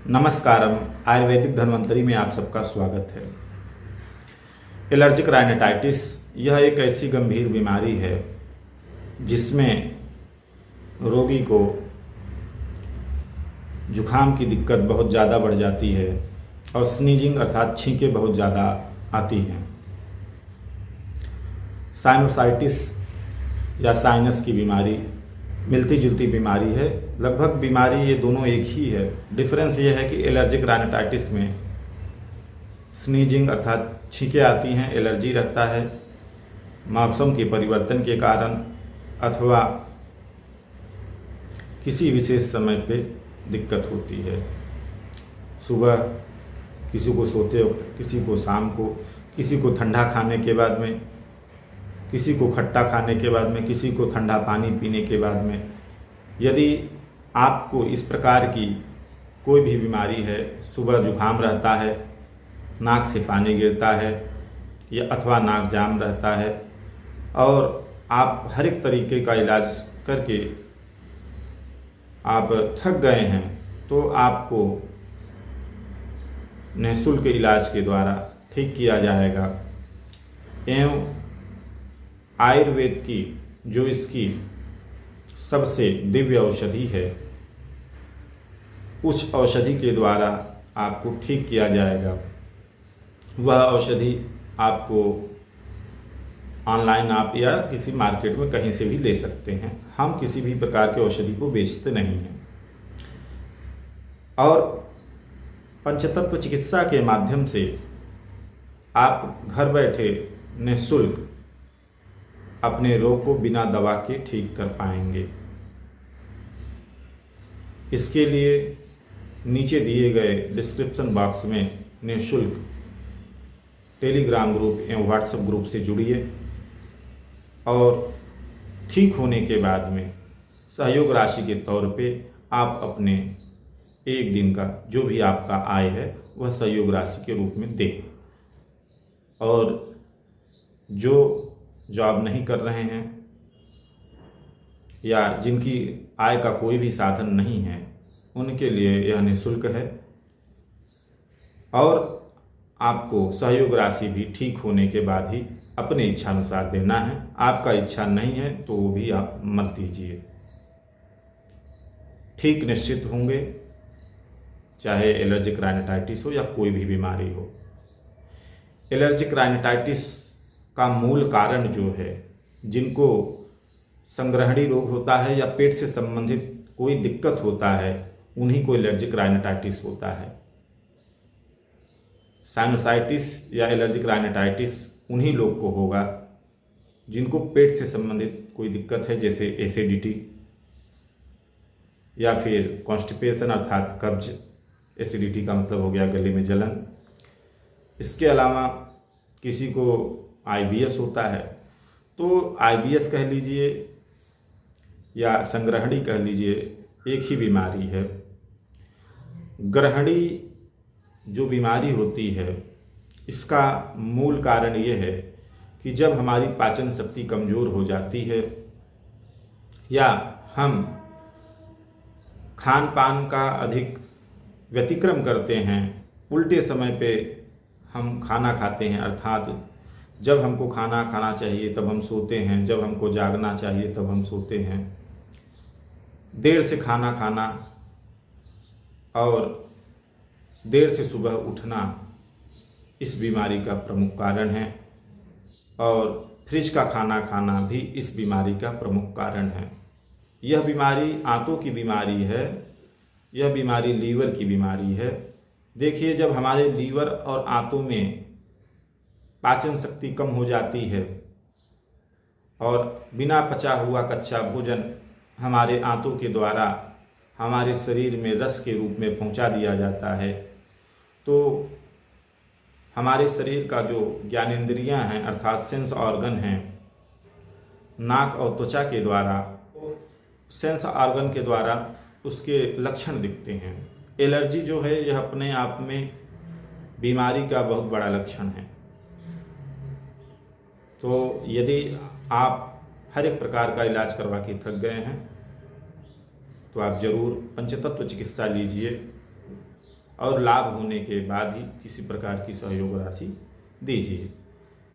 नमस्कारम। आयुर्वेदिक धन्वंतरी में आप सबका स्वागत है। एलर्जिक राइनाइटिस यह एक ऐसी गंभीर बीमारी है जिसमें रोगी को जुखाम की दिक्कत बहुत ज़्यादा बढ़ जाती है और स्नीजिंग अर्थात छींकें बहुत ज़्यादा आती हैं। साइनोसाइटिस या साइनस की बीमारी मिलती जुलती बीमारी है। लगभग बीमारी ये दोनों एक ही है। डिफरेंस ये है कि एलर्जिक राइनाइटिस में स्नीजिंग अर्थात छींकें आती हैं, एलर्जी रहता है मौसम के परिवर्तन के कारण अथवा किसी विशेष समय पे दिक्कत होती है। सुबह किसी को सोते वक्त, किसी को शाम को, किसी को ठंडा खाने के बाद में, किसी को खट्टा खाने के बाद में, किसी को ठंडा पानी पीने के बाद में। यदि आपको इस प्रकार की कोई भी बीमारी है, सुबह जुखाम रहता है, नाक से पानी गिरता है या अथवा नाक जाम रहता है और आप हर एक तरीके का इलाज करके आप थक गए हैं, तो आपको निःशुल्क इलाज के द्वारा ठीक किया जाएगा। एवं आयुर्वेद की जो इसकी सबसे दिव्य औषधि है, उस औषधि के द्वारा आपको ठीक किया जाएगा। वह औषधि आपको ऑनलाइन आप या किसी मार्केट में कहीं से भी ले सकते हैं। हम किसी भी प्रकार के औषधि को बेचते नहीं हैं और पंचतत्व चिकित्सा के माध्यम से आप घर बैठे निःशुल्क अपने रोग को बिना दवा के ठीक कर पाएंगे। इसके लिए नीचे दिए गए डिस्क्रिप्शन बॉक्स में निःशुल्क टेलीग्राम ग्रुप एवं व्हाट्सएप ग्रुप से जुड़िए और ठीक होने के बाद में सहयोग राशि के तौर पे आप अपने एक दिन का जो भी आपका आय है वह सहयोग राशि के रूप में दें। और जो जॉब नहीं कर रहे हैं या जिनकी आय का कोई भी साधन नहीं है, उनके लिए यह निःशुल्क है और आपको सहयोग राशि भी ठीक होने के बाद ही अपने इच्छानुसार देना है। आपका इच्छा नहीं है तो वो भी आप मत दीजिए। ठीक निश्चित होंगे, चाहे एलर्जिक राइनाइटिस हो या कोई भी बीमारी हो। एलर्जिक राइनाइटिस का मूल कारण जो है, जिनको संग्रहणी रोग होता है या पेट से संबंधित कोई दिक्कत होता है, उन्हीं को एलर्जिक राइनाइटिस होता है। साइनोसाइटिस या एलर्जिक राइनाइटिस उन्हीं लोग को होगा जिनको पेट से संबंधित कोई दिक्कत है, जैसे एसिडिटी या फिर कॉन्स्टिपेशन अर्थात कब्ज। एसिडिटी का मतलब हो गया गले में जलन। इसके अलावा किसी को आईबीएस होता है, तो आईबीएस कह लीजिए या संग्रहणी कह लीजिए, एक ही बीमारी है। ग्रहणी जो बीमारी होती है, इसका मूल कारण ये है कि जब हमारी पाचन शक्ति कमज़ोर हो जाती है या हम खान पान का अधिक व्यतिक्रम करते हैं, उल्टे समय पे हम खाना खाते हैं, अर्थात जब हमको खाना खाना चाहिए तब हम सोते हैं, जब हमको जागना चाहिए तब हम सोते हैं। देर से खाना खाना और देर से सुबह उठना इस बीमारी का प्रमुख कारण है और फ्रिज का खाना खाना भी इस बीमारी का प्रमुख कारण है। यह बीमारी आंतों की बीमारी है, यह बीमारी लीवर की बीमारी है। देखिए, जब हमारे लीवर और आंतों में पाचन शक्ति कम हो जाती है और बिना पचा हुआ कच्चा भोजन हमारे आंतों के द्वारा हमारे शरीर में रस के रूप में पहुंचा दिया जाता है, तो हमारे शरीर का जो ज्ञानेंद्रियां हैं अर्थात सेंस ऑर्गन हैं, नाक और त्वचा के द्वारा, सेंस ऑर्गन के द्वारा उसके लक्षण दिखते हैं। एलर्जी जो है यह अपने आप में बीमारी का बहुत बड़ा लक्षण है। तो यदि आप हर एक प्रकार का इलाज करवा के थक गए हैं, तो आप जरूर पंचतत्व चिकित्सा लीजिए। और लाभ होने के बाद ही किसी प्रकार की सहयोग राशि दीजिए।